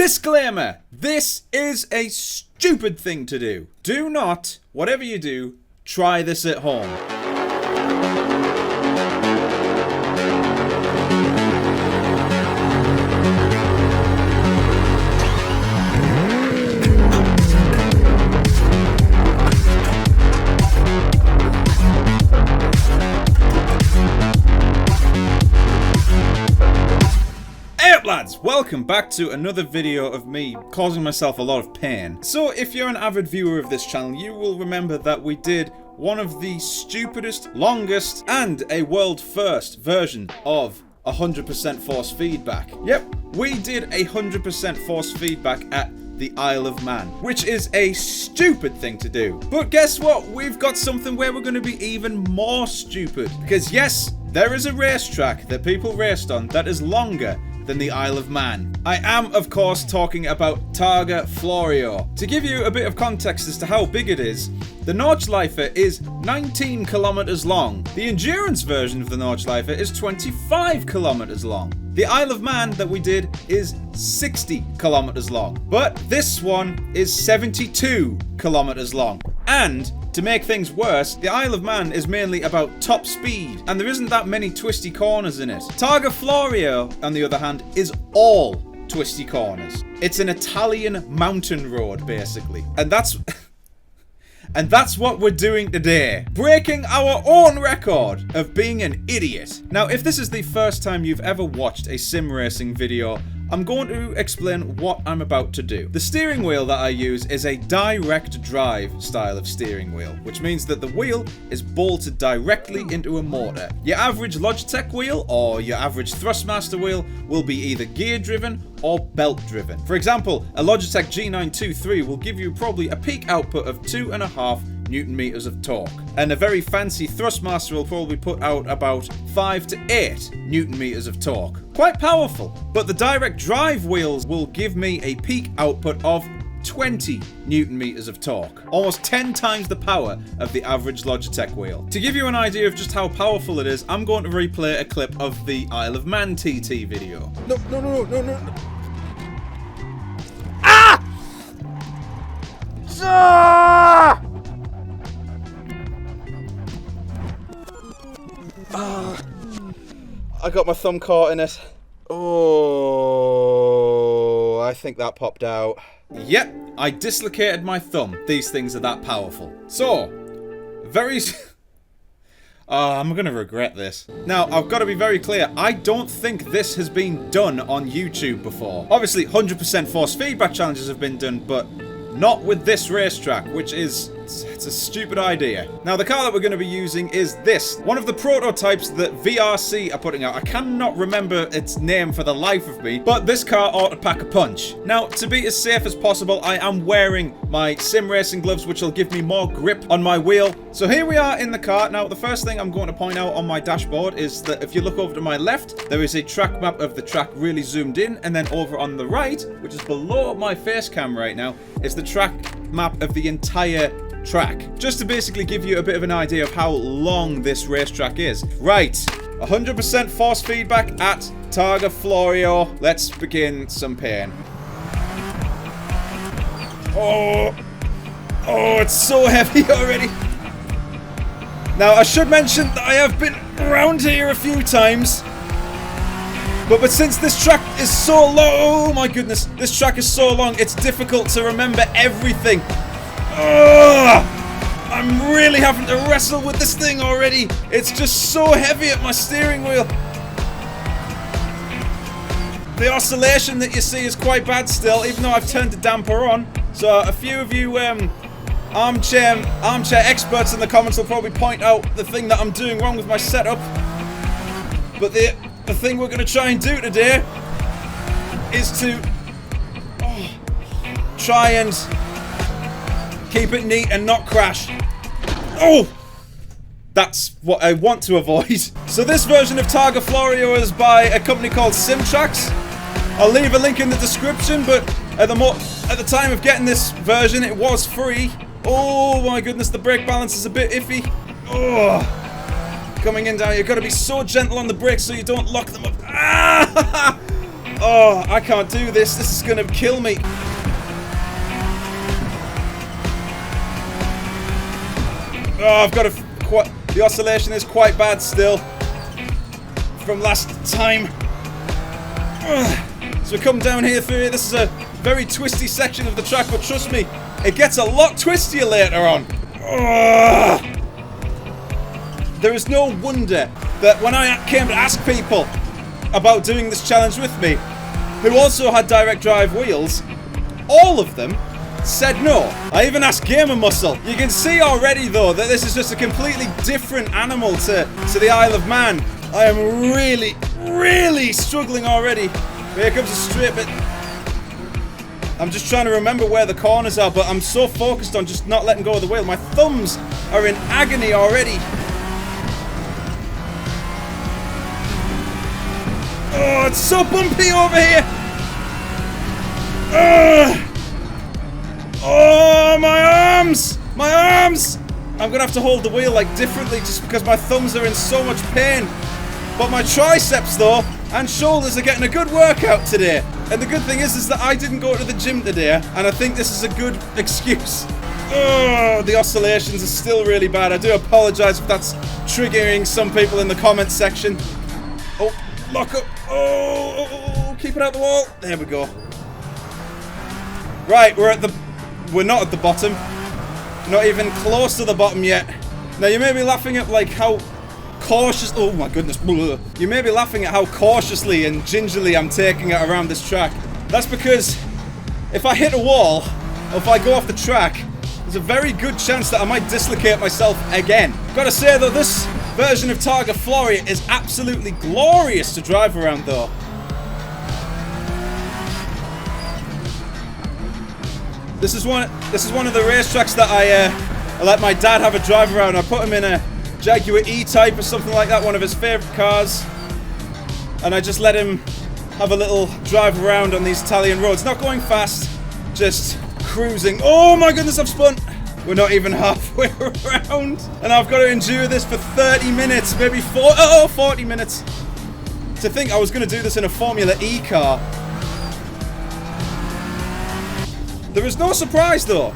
Disclaimer, this is a stupid thing to do. Do not, whatever you do, try this at home. Lads, welcome back to another video of me causing myself a lot of pain. So if you're an avid viewer of this channel, you will remember that we did one of the stupidest, longest, and a world first version of 100% force feedback. Yep, we did 100% force feedback at the Isle of Man, which is a stupid thing to do. But guess what? We've got something where we're going to be even more stupid. Because yes, there is a racetrack that people raced on that is longer than the Isle of Man. I am, of course, talking about Targa Florio. To give you a bit of context as to how big it is, the Nordschleife is 19 kilometers long. The endurance version of the Nordschleife is 25 kilometers long. The Isle of Man that we did is 60 kilometers long. But this one is 72 kilometers long. And to make things worse, the Isle of Man is mainly about top speed, and there isn't that many twisty corners in it. Targa Florio, on the other hand, is all twisty corners. It's an Italian mountain road, basically. And that's... And that's what we're doing today. Breaking our own record of being an idiot. Now, if this is the first time you've ever watched a sim racing video, I'm going to explain what I'm about to do. The steering wheel that I use is a direct drive style of steering wheel, which means that the wheel is bolted directly into a motor. Your average Logitech wheel or your average Thrustmaster wheel will be either gear driven or belt driven. For example, a Logitech G923 will give you probably a peak output of 2.5 Newton meters of torque, and a very fancy Thrustmaster will probably put out about 5 to 8 Newton meters of torque. Quite powerful, but the direct drive wheels will give me a peak output of 20 Newton meters of torque, almost 10 times the power of the average Logitech wheel. To give you an idea of just how powerful it is, I'm going to replay a clip of the Isle of Man TT video. No. Ah! I got my thumb caught in it. Oh, I think that popped out. Yep, I dislocated my thumb. These things are that powerful. So, I'm gonna regret this. Now, I've got to be very clear. I don't think this has been done on YouTube before. Obviously, 100% force feedback challenges have been done, but not with this racetrack, which is... it's a stupid idea. Now, the car that we're going to be using is this. One of the prototypes that VRC are putting out. I cannot remember its name for the life of me, but this car ought to pack a punch. Now, to be as safe as possible, I am wearing my sim racing gloves, which will give me more grip on my wheel. So here we are in the car. Now, the first thing I'm going to point out on my dashboard is that if you look over to my left, there is a track map of the track really zoomed in, and then over on the right, which is below my face cam right now, is the track map of the entire track. Just to basically give you a bit of an idea of how long this racetrack is. Right, 100% force feedback at Targa Florio. Let's begin some pain. Oh, it's so heavy already. Now, I should mention that I have been around here a few times. But since this track is so long, oh my goodness, this track is so long, it's difficult to remember everything. I'm really having to wrestle with this thing already. It's just so heavy at my steering wheel. The oscillation that you see is quite bad still, even though I've turned the damper on. So a few of you armchair experts in the comments will probably point out the thing that I'm doing wrong with my setup. But the thing we're going to try and do today is to try and keep it neat and not crash. Oh! That's what I want to avoid. So this version of Targa Florio is by a company called Simtrax. I'll leave a link in the description, but at the time of getting this version, it was free. Oh my goodness, the brake balance is a bit iffy. Oh! Coming in down, you've got to be so gentle on the brakes so you don't lock them up. Ah! Oh, I can't do this. This is gonna kill me. Oh, I've got a... The oscillation is quite bad still. From last time. So we come down here through here. This is a very twisty section of the track, but trust me, it gets a lot twistier later on. There is no wonder that when I came to ask people about doing this challenge with me, who also had direct drive wheels, all of them said no. I even asked Gamer Muscle. You can see already though that this is just a completely different animal to the Isle of Man. I am really, really struggling already. Here comes a straight bit. I'm just trying to remember where the corners are, but I'm so focused on just not letting go of the wheel. My thumbs are in agony already. Oh, it's so bumpy over here. Oh, my arms! My arms! I'm gonna have to hold the wheel like differently just because my thumbs are in so much pain. But my triceps though and shoulders are getting a good workout today. And the good thing is that I didn't go to the gym today, and I think this is a good excuse. Oh, the oscillations are still really bad. I do apologize if that's triggering some people in the comments section. Oh, lock up. Oh, keep it out the wall. There we go. Right, we're not at the bottom. Not even close to the bottom yet. Now you may be laughing at like how cautious. Oh my goodness. You may be laughing at how cautiously and gingerly I'm taking it around this track. That's because if I hit a wall, or if I go off the track, there's a very good chance that I might dislocate myself again. Gotta say though, this version of Targa Florio is absolutely glorious to drive around though. This is one of the racetracks that I let my dad have a drive around. I put him in a Jaguar E-Type or something like that, one of his favourite cars, and I just let him have a little drive around on these Italian roads. Not going fast, just cruising. Oh my goodness, I've spun! We're not even halfway around, and I've got to endure this for 30 minutes, maybe 40 minutes. To think I was going to do this in a Formula E car. There is no surprise though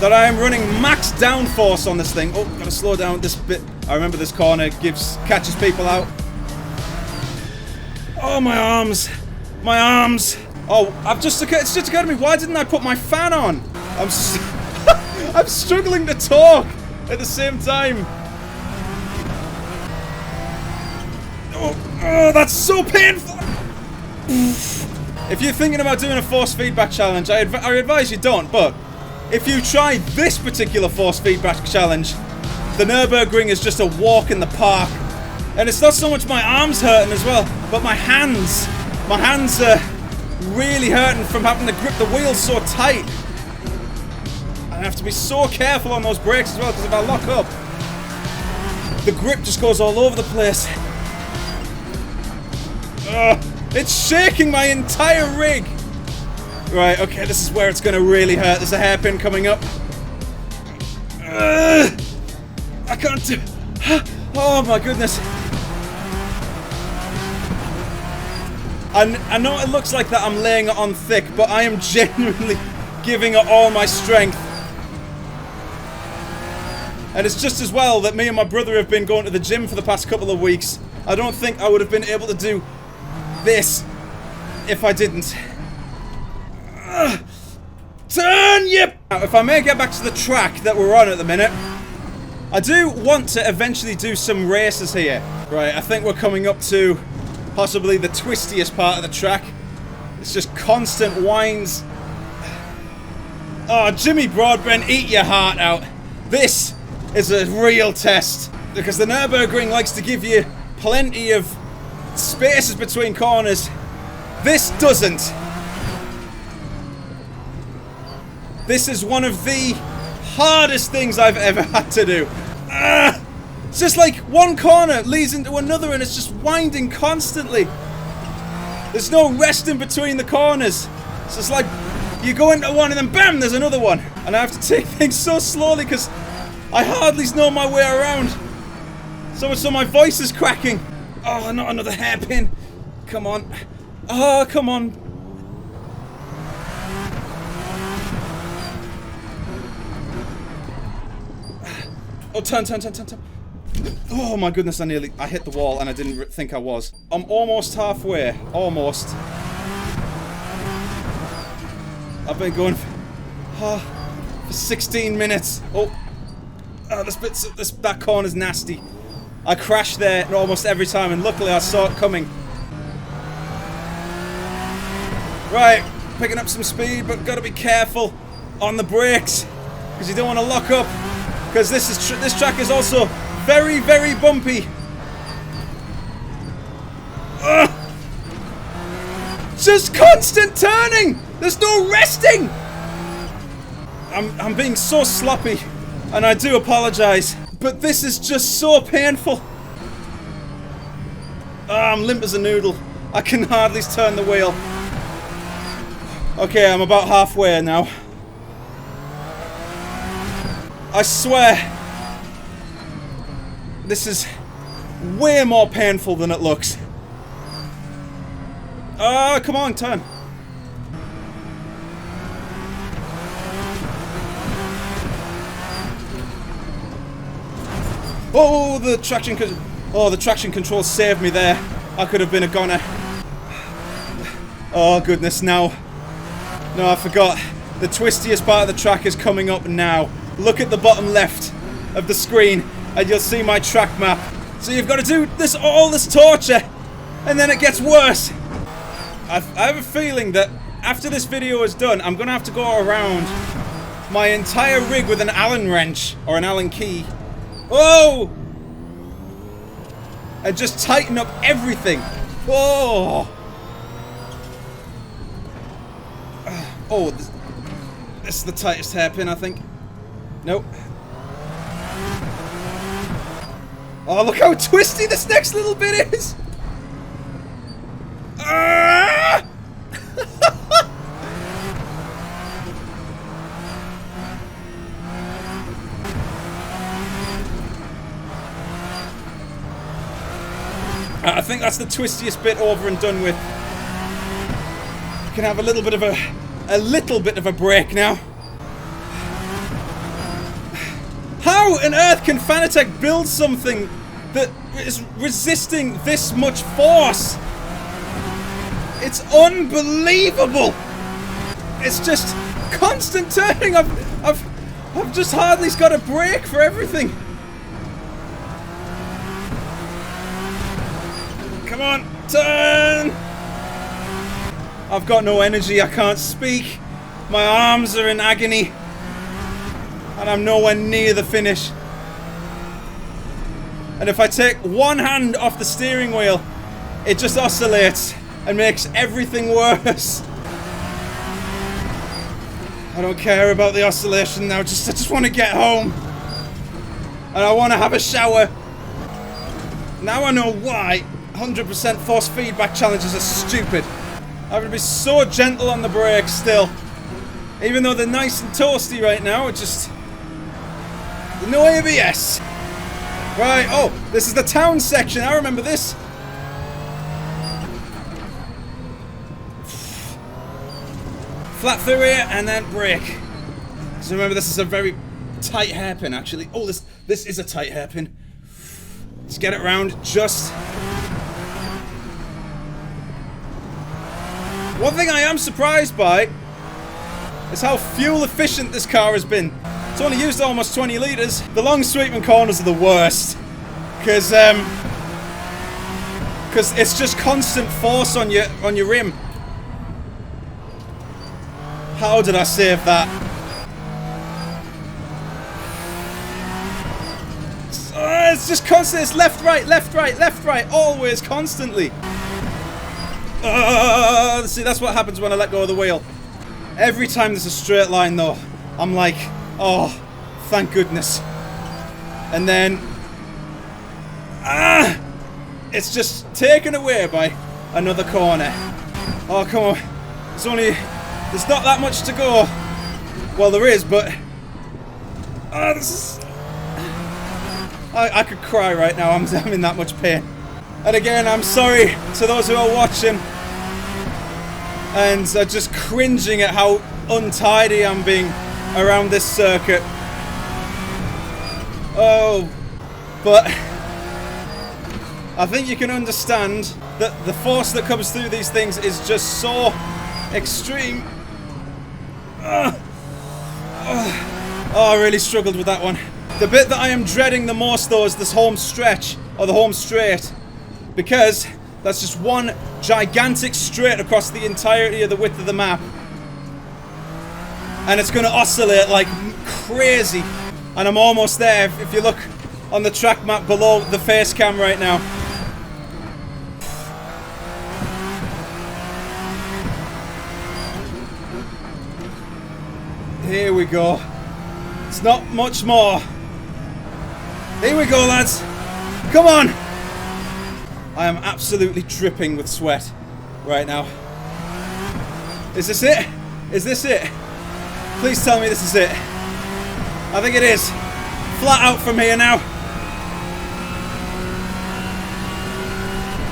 that I am running max downforce on this thing. Oh, gotta slow down this bit. I remember this corner catches people out. Oh, my arms. My arms. Oh, it's just occurred to me, why didn't I put my fan on? I'm struggling to talk at the same time. Oh, that's so painful. If you're thinking about doing a force feedback challenge, I advise you don't, but if you try this particular force feedback challenge, the Nürburgring is just a walk in the park. And it's not so much my arms hurting as well, but my hands. My hands are really hurting from having to grip the wheels so tight. I have to be so careful on those brakes as well, because if I lock up, the grip just goes all over the place. It's shaking my entire rig. Right, okay, this is where it's going to really hurt. There's a hairpin coming up. I can't do... Oh my goodness. I know it looks like that I'm laying it on thick, but I am genuinely giving it all my strength. And it's just as well that me and my brother have been going to the gym for the past couple of weeks. I don't think I would have been able to do this if I didn't. Turn, yep! Now, if I may get back to the track that we're on at the minute, I do want to eventually do some races here. Right, I think we're coming up to possibly the twistiest part of the track. It's just constant winds. Oh, Jimmy Broadbent, eat your heart out. This is a real test, because the Nürburgring likes to give you plenty of spaces between corners. This doesn't. This is one of the hardest things I've ever had to do. It's just like one corner leads into another and it's just winding constantly. There's no rest in between the corners. It's just like you go into one and then bam, there's another one. And I have to take things so slowly because I hardly know my way around. So much so my voice is cracking. Oh, not another hairpin. Come on. Oh, come on. Oh, turn. Oh my goodness, I hit the wall and I didn't think I was. I'm almost halfway. Almost. I've been going for 16 minutes. Oh, that corner's nasty. I crash there almost every time, and luckily I saw it coming. Right, picking up some speed, but gotta be careful on the brakes because you don't want to lock up. Because this track is also very, very bumpy. Ugh. Just constant turning. There's no resting. I'm being so sloppy, and I do apologize, but this is just so painful. I'm limp as a noodle. I can hardly turn the wheel. Okay, I'm about halfway now. I swear, this is way more painful than it looks. Come on, turn. Oh, the traction control saved me there. I could have been a goner. Oh goodness, no, I forgot. The twistiest part of the track is coming up now. Look at the bottom left of the screen and you'll see my track map. So you've got to do all this torture, and then it gets worse. I have a feeling that after this video is done, I'm going to have to go around my entire rig with an Allen wrench or an Allen key. Oh! And just tighten up everything. Oh! Oh, this is the tightest hairpin, I think. Nope. Oh, look how twisty this next little bit is! Ah! I think that's the twistiest bit over and done with. You can have a little bit of a break now. How on earth can Fanatec build something that is resisting this much force? It's unbelievable. It's just constant turning. I've just hardly got a break for everything. Come on, turn! I've got no energy, I can't speak. My arms are in agony. And I'm nowhere near the finish. And if I take one hand off the steering wheel, it just oscillates and makes everything worse. I don't care about the oscillation now, I just want to get home. And I want to have a shower. Now I know why 100% force feedback challenges are stupid. I would be so gentle on the brakes still. Even though they're nice and toasty right now, it just... no ABS. Right, oh, this is the town section, I remember this. Flat through here and then brake. So remember, this is a very tight hairpin actually. Oh, this is a tight hairpin. Let's get it round just... One thing I am surprised by is how fuel efficient this car has been. It's only used almost 20 litres. The long sweeping corners are the worst. Because it's just constant force on your rim. How did I save that? It's just constant. It's left, right, left, right, left, right. Always, constantly. See, that's what happens when I let go of the wheel. Every time there's a straight line though, I'm like, oh, thank goodness. And then, it's just taken away by another corner. Oh, come on. There's not that much to go. Well, there is, but, this is, I could cry right now. I'm in that much pain. And again, I'm sorry to those who are watching. and just cringing at how untidy I'm being around this circuit. Oh, but I think you can understand that the force that comes through these things is just so extreme. Oh, I really struggled with that one. The bit that I am dreading the most though is this home stretch, or the home straight, because that's just one gigantic straight across the entirety of the width of the map. And it's going to oscillate like crazy. And I'm almost there if you look on the track map below the face cam right now. Here we go. It's not much more. Here we go, lads. Come on. I am absolutely dripping with sweat right now. Is this it? Is this it? Please tell me this is it. I think it is. Flat out from here now.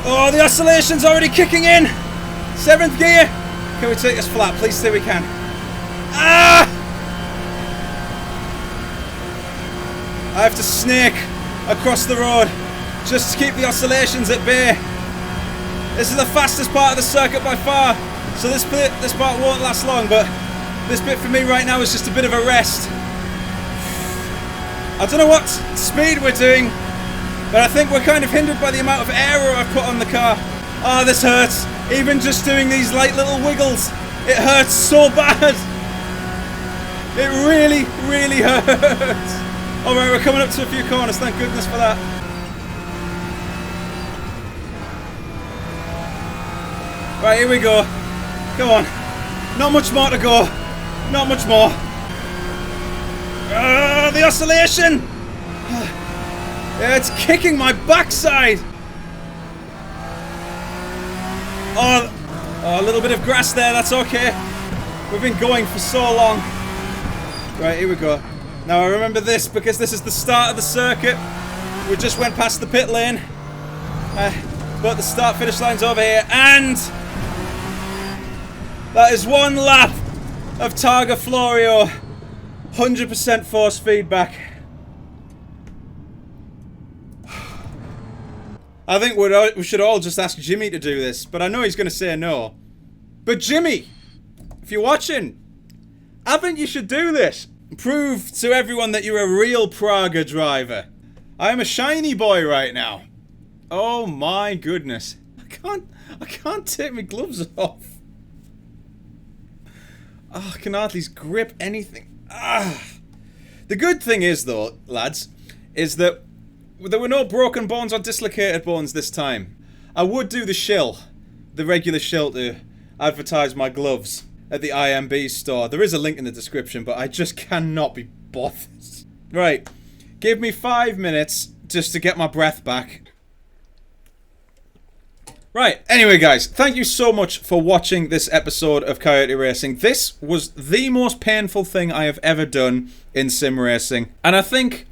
Oh, the oscillation's already kicking in. 7th gear. Can we take this flat? Please say we can. Ah! I have to snake across the road just to keep the oscillations at bay. This is the fastest part of the circuit by far, so this part won't last long, but this bit for me right now is just a bit of a rest. I don't know what speed we're doing, but I think we're kind of hindered by the amount of aero I've put on the car. Oh, this hurts. Even just doing these light little wiggles, it hurts so bad. It really, really hurts. Alright, we're coming up to a few corners, thank goodness for that. Right, here we go. Come on. Not much more to go. Not much more. The oscillation! Yeah, it's kicking my backside! Oh, a little bit of grass there, that's okay. We've been going for so long. Right, here we go. Now I remember this because this is the start of the circuit. We just went past the pit lane. But the start-finish line's over here, and that is one lap of Targa Florio. 100% force feedback. I think we should all just ask Jimmy to do this, but I know he's going to say no. But Jimmy, if you're watching, I think you should do this. Prove to everyone that you're a real Praga driver. I'm a shiny boy right now. Oh my goodness. I can't take my gloves off. Oh, I can hardly grip anything. The good thing is though, lads, is that there were no broken bones or dislocated bones this time. I would do the shill, the regular shill, to advertise my gloves at the IMB store. There is a link in the description, but I just cannot be bothered. Right, give me 5 minutes just to get my breath back. Right, anyway guys, thank you so much for watching this episode of Coyote Racing. This was the most painful thing I have ever done in sim racing. And I think,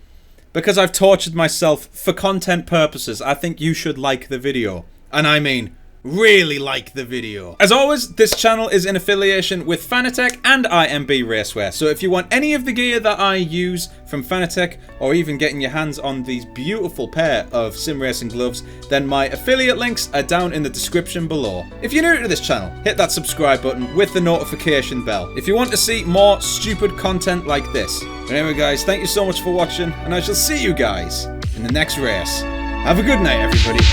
because I've tortured myself for content purposes, I think you should like the video. And I mean, really like the video. As always, this channel is in affiliation with Fanatec and IMB Racewear. So if you want any of the gear that I use from Fanatec, or even getting your hands on these beautiful pair of sim racing gloves, then my affiliate links are down in the description below. If you're new to this channel, hit that subscribe button with the notification bell if you want to see more stupid content like this. But anyway guys, thank you so much for watching, and I shall see you guys in the next race. Have a good night, everybody.